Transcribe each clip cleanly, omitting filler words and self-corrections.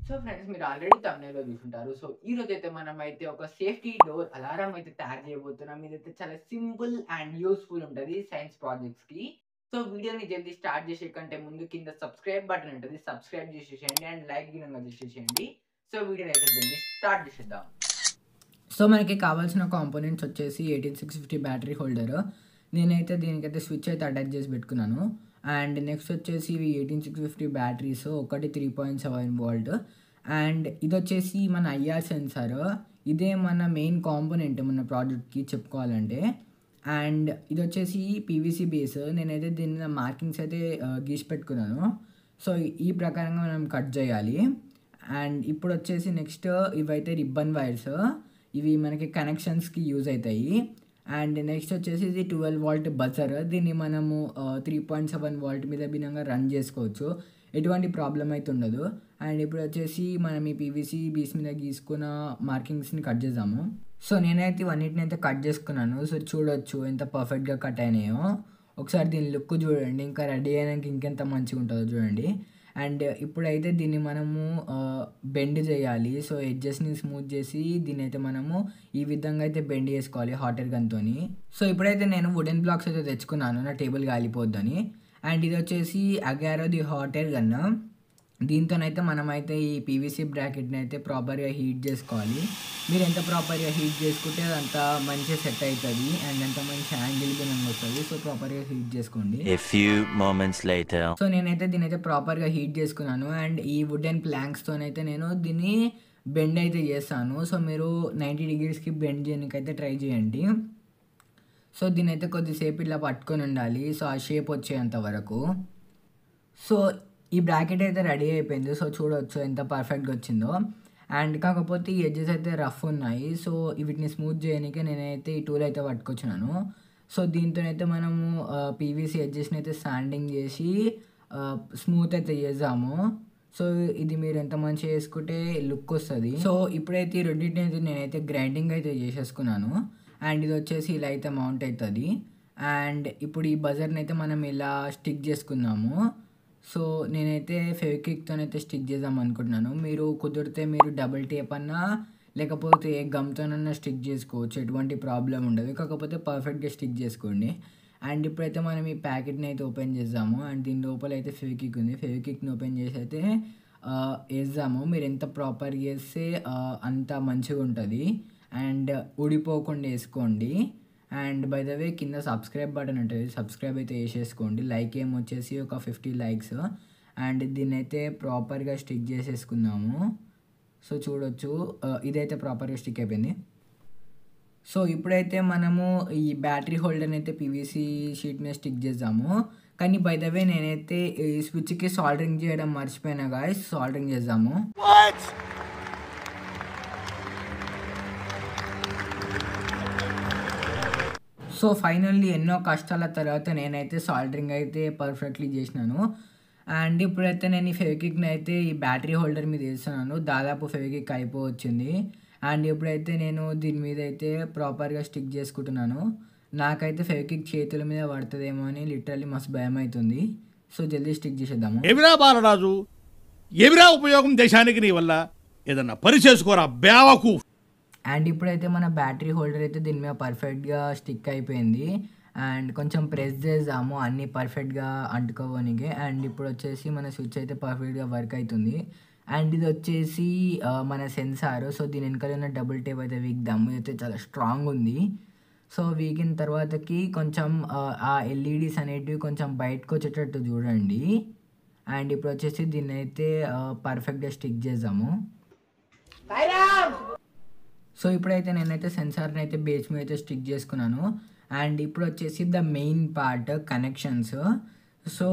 So friends మీరు already థంబ్‌నెయిల్‌లో చూసుంటారు. So ఈరోజైతే మనమైతే ఒక సేఫ్టీ డోర్ అలారం అయితే తయారు చేయబోతున్నాం. ఇదైతే చాలా సింపుల్ అండ్ యూజ్‌ఫుల్ ఉంటది సైన్స్ ప్రాజెక్ట్స్‌కి. సో వీడియోని జల్దీ స్టార్ట్ చేసే కంటే ముందు కింద సబ్స్క్రైబ్ బటన్ ఉంటది. సబ్స్క్రైబ్ చేసేసేయండి అండ్ లైక్ గినంగా చేసేసేయండి. సో వీడియోని అయితే జల్దీ స్టార్ట్ చేసేద్దాం. సో మనకి కావాల్సిన కాంపోనెంట్స్ వచ్చేసి 18650 బ్యాటరీ హోల్డర్. నేనైతే దీనికైతే స్విచ్ అయితే అటాచ్ చేసి పెట్టుకున్నాను. అండ్ నెక్స్ట్ వచ్చేసి ఇవి 18650 బ్యాటరీస్, ఒకటి 3.7 వోల్ట్. అండ్ ఇదొచ్చేసి మన ఐఆర్ సెన్సార్. ఇదే మన మెయిన్ కాంపోనెంట్ మన ప్రాజెక్ట్‌కి చెప్పుకోవాలంటే. అండ్ ఇదొచ్చేసి పీవీసీ బేస్. నేనైతే దీని మీద మార్కింగ్స్ అయితే గీసి పెట్టుకున్నాను. సో ఈ ప్రకారంగా మనం కట్ చేయాలి. అండ్ ఇప్పుడొచ్చేసి నెక్స్ట్ ఇవైతే రిబ్బన్ వైర్స్. ఇవి మనకి కనెక్షన్స్‌కి యూజ్ అయితాయి. అండ్ నెక్స్ట్ వచ్చేసి ఇది 12 వోల్ట్ బజర్. దీన్ని మనము 3.7 వోల్ట్ మీద భిన్నంగా రన్ చేసుకోవచ్చు. ఎటువంటి ప్రాబ్లమ్ అయితే ఉండదు. అండ్ ఇప్పుడు వచ్చేసి మనం ఈ పీవీసీ బీస్ మీద గీసుకున్న మార్కింగ్స్‌ని కట్ చేద్దాము. సో నేనైతే ఇవన్నిటినైతే కట్ చేసుకున్నాను. సో చూడొచ్చు ఎంత పర్ఫెక్ట్‌గా కట్ అయినాయో. ఒకసారి దీని లుక్ చూడండి. ఇంకా రెడీ అయినాక ఇంకెంత మంచిగా ఉంటుందో చూడండి. అండ్ ఇప్పుడైతే దీన్ని మనము బెండ్ చేయాలి. సో ఎడ్జెస్‌ని స్మూత్ చేసి దీన్నైతే మనము ఈ విధంగా అయితే బెండ్ చేసుకోవాలి హాట్ ఎయిర్ గన్‌తోని. సో ఇప్పుడైతే నేను వుడెన్ బ్లాక్స్ అయితే తెచ్చుకున్నాను నా టేబుల్ కాలిపోద్దని. అండ్ ఇది వచ్చేసి అగారోది హాట్ ఎయిర్ గన్. దీంతోనైతే మనమైతే ఈ పీవీసీ బ్రాకెట్‌ని అయితే ప్రాపర్‌గా హీట్ చేసుకోవాలి. మీరు ఎంత ప్రాపర్‌గా హీట్ చేసుకుంటే అంత మంచిగా సెట్ అవుతుంది. అండ్ అంత మంచి యాంగిల్ గినంగా వస్తుంది. సో ప్రాపర్‌గా హీట్ చేసుకోండి. A few moments later. So నేనైతే దీనైతే ప్రాపర్‌గా హీట్ చేసుకున్నాను. అండ్ ఈ వుడెన్ ప్లాంక్స్‌తోనైతే నేను దీన్ని బెండ్ అయితే చేస్తాను. సో మీరు 90 డిగ్రీస్‌కి బెండ్ చేయడానికైతే ట్రై చేయండి. సో దీనైతే కొద్దిసేపు ఇట్లా పట్టుకొని ఉండాలి. సో ఆ షేప్ వచ్చేంత వరకు. సో ఈ బ్రాకెట్ అయితే రెడీ అయిపోయింది. సో చూడొచ్చు ఎంత పర్ఫెక్ట్‌గా వచ్చిందో. అండ్ కాకపోతే ఈ ఎడ్జెస్ అయితే రఫ్ ఉన్నాయి. సో వీటిని స్మూత్ చేయనీకే నేనైతే ఈ టూల్ అయితే పట్టుకొచ్చినాను. సో దీంతోనైతే మనము పీవీసీ ఎడ్జెస్‌ని అయితే సాండింగ్ చేసి స్మూత్ అయితే చేద్దాము. సో ఇది మీరు ఎంత మంచిగా చేసుకుంటే లుక్ వస్తుంది. సో ఇప్పుడైతే ఈ రెండింటిని అయితే నేనైతే గ్రైండింగ్ అయితే చేసేసుకున్నాను. అండ్ ఇది వచ్చేసి ఇలా అయితే మౌంట్ అవుతుంది. అండ్ ఇప్పుడు ఈ బజర్ని అయితే మనం ఇలా స్టిక్ చేసుకుందాము. సో నేనైతే ఫెవిక్విక్‌తోనైతే స్టిక్ చేద్దాం అనుకుంటున్నాను. మీరు కుదిరితే మీరు డబుల్ టేప్ అన్నా లేకపోతే గమ్‌తోనన్నా స్టిక్ చేసుకోవచ్చు. ఎటువంటి ప్రాబ్లమ్ ఉండదు. కాకపోతే పర్ఫెక్ట్‌గా స్టిక్ చేసుకోండి. అండ్ ఇప్పుడైతే మనం ఈ ప్యాకెట్‌ని అయితే ఓపెన్ చేద్దాము. అండ్ దీని లోపల అయితే ఫెవిక్విక్ ఉంది. ఫెవిక్విక్‌ని ఓపెన్ చేసి అయితే ఏద్దాము. మీరు ఎంత ప్రాపర్‌గా ఏస్తే అంత మంచిగా ఉంటుంది. అండ్ ఊడిపోకుండా ఏసుకోండి. అండ్ బై ద వే కింద సబ్స్క్రైబ్ బటన్ ఉంటుంది. సబ్స్క్రైబ్ అయితే చేసేసుకోండి. లైక్ ఏమో వచ్చేసి ఒక 50 లైక్స్. అండ్ దీన్నైతే ప్రాపర్‌గా స్టిక్ చేసేసుకుందాము. సో చూడొచ్చు ఇదైతే ప్రాపర్‌గా స్టిక్ అయిపోయింది. సో ఇప్పుడైతే మనము ఈ బ్యాటరీ హోల్డర్‌ని అయితే పీవీసీ షీట్ మీద స్టిక్ చేద్దాము. కానీ బై ద వే నేనైతే ఈ స్విచ్‌కి సాల్డరింగ్ చేయడం మర్చిపోయినా గాయ్స్. సాల్డరింగ్ చేద్దాము. సో ఫైనల్లీ ఎన్నో కష్టాల తర్వాత నేనైతే సాల్డరింగ్ అయితే పర్ఫెక్ట్‌లీ చేసినాను. అండ్ ఇప్పుడైతే నేను ఈ ఫెవిక్విక్‌ని అయితే ఈ బ్యాటరీ హోల్డర్ మీద ఏస్తున్నాను. దాదాపు ఫెవిక్విక్ అయిపోవచ్చింది. అండ్ ఇప్పుడైతే నేను దీని మీద అయితే ప్రాపర్‌గా స్టిక్ చేసుకుంటున్నాను. నాకైతే ఫెవిక్విక్ చేతుల మీద పడతదేమో అని లిటరల్లీ మస్తు భయమైతుంది. సో జల్దీ స్టిక్ చేసేద్దాము. ఏమిరా బాలరాజు, ఏమిరా ఉపయోగం దేశానికి నీ వల్ల? ఏదన్నా పని చేసుకోరా బేవకు. అండ్ ఇప్పుడైతే మన బ్యాటరీ హోల్డర్ అయితే దీని మీద పర్ఫెక్ట్‌గా స్టిక్ అయిపోయింది. అండ్ కొంచెం ప్రెస్ చేద్దాము అన్నీ పర్ఫెక్ట్‌గా అంటుకోవడానికి. అండ్ ఇప్పుడు వచ్చేసి మన స్విచ్ అయితే పర్ఫెక్ట్‌గా వర్క్ అవుతుంది. అండ్ ఇది వచ్చేసి మన సెన్సార్. సో దీని వెనకాల ఉన్న డబుల్ టేప్ అయితే వీక్దాము. ఇదైతే చాలా స్ట్రాంగ్ ఉంది. సో వీకిన తర్వాతకి కొంచెం ఆ ఎల్ఈడీస్ అనేటివి కొంచెం బయటకు వచ్చేటట్టు చూడండి. అండ్ ఇప్పుడు వచ్చేసి దీన్ని అయితే పర్ఫెక్ట్‌గా స్టిక్ చేద్దాము. సో ఇప్పుడైతే నేనైతే సెన్సార్ని అయితే బేస్ మీద అయితే స్టిక్ చేసుకున్నాను. అండ్ ఇప్పుడు వచ్చేసి the main part connections. So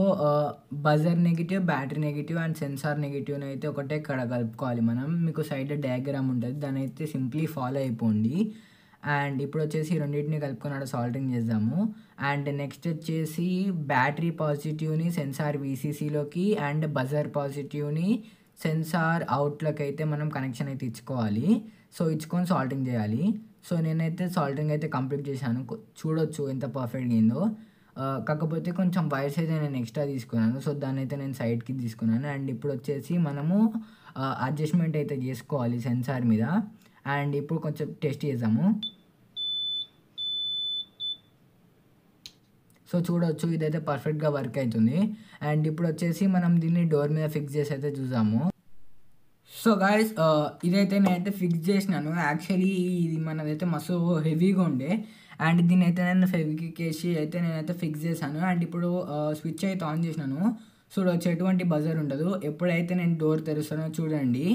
buzzer negative, battery negative and sensor నెగిటివ్ని అయితే ఒకటే కడ కలుపుకోవాలి మనం. మీకు సైడ్ డయాగ్రామ్ ఉంటుంది. దాన్ని అయితే సింప్లీ ఫాలో అయిపోండి. అండ్ ఇప్పుడు వచ్చేసి రెండింటిని కలుపుకొని సాల్డరింగ్ చేద్దాము. అండ్ నెక్స్ట్ వచ్చేసి బ్యాటరీ పాజిటివ్ని సెన్సార్ వీసీసీలోకి అండ్ బజర్ పాజిటివ్ని సెన్సార్ అవుట్లోకి అయితే మనం కనెక్షన్ అయితే ఇచ్చుకోవాలి. సో ఇచ్చుకొని సాల్డరింగ్ చేయాలి. సో నేనైతే సాల్డరింగ్ అయితే కంప్లీట్ చేశాను. చూడొచ్చు ఎంత పర్ఫెక్ట్‌గా అయిందో. కాకపోతే కొంచెం వైర్స్ అయితే నేను ఎక్స్ట్రా తీసుకున్నాను. సో దాన్నైతే నేను సైడ్‌కి తీసుకున్నాను. అండ్ ఇప్పుడు వచ్చేసి మనము అడ్జస్ట్మెంట్ అయితే చేసుకోవాలి సెన్సార్ మీద. అండ్ ఇప్పుడు కొంచెం టెస్ట్ చేద్దాము. సో చూడవచ్చు ఇదైతే పర్ఫెక్ట్గా వర్క్ అవుతుంది. అండ్ ఇప్పుడు వచ్చేసి మనం దీన్ని డోర్ మీద ఫిక్స్ చేసి అయితే చూసాము. సో గాయస్ ఇదైతే నేనైతే ఫిక్స్ చేసినాను. యాక్చువల్లీ ఇది మనదైతే మస్తు హెవీగా ఉండే. అండ్ దీన్ని అయితే నేను ఫెవిక్విక్ వేసి అయితే నేనైతే ఫిక్స్ చేశాను. అండ్ ఇప్పుడు స్విచ్ అయితే ఆన్ చేసినాను. చూడవచ్చు ఎటువంటి బజర్ ఉండదు. ఎప్పుడైతే నేను డోర్ తెరుస్తానో చూడండి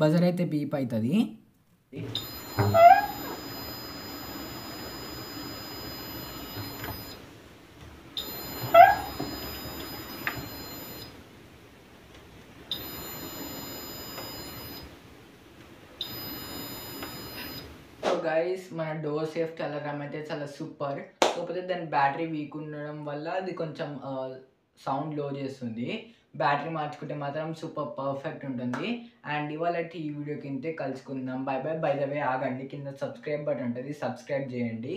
బజర్ అయితే బీప్ అవుతుంది. సో గైస్ మన డోర్ సేఫ్టీ అలారం అయితే చాలా సూపర్. కాకపోతే దాని బ్యాటరీ వీక్ ఉండడం వల్ల అది కొంచెం సౌండ్ లో చేస్తుంది. బ్యాటరీ మార్చుకుంటే మాత్రం సూపర్ పర్ఫెక్ట్ ఉంటుంది. అండ్ ఇవాళ ఈ వీడియో కింద కలుసుకుందాం. By by. బై ద వే ఆగండి, కింద సబ్స్క్రైబ్ బటన్ ఉంటుంది, సబ్స్క్రైబ్ చేయండి.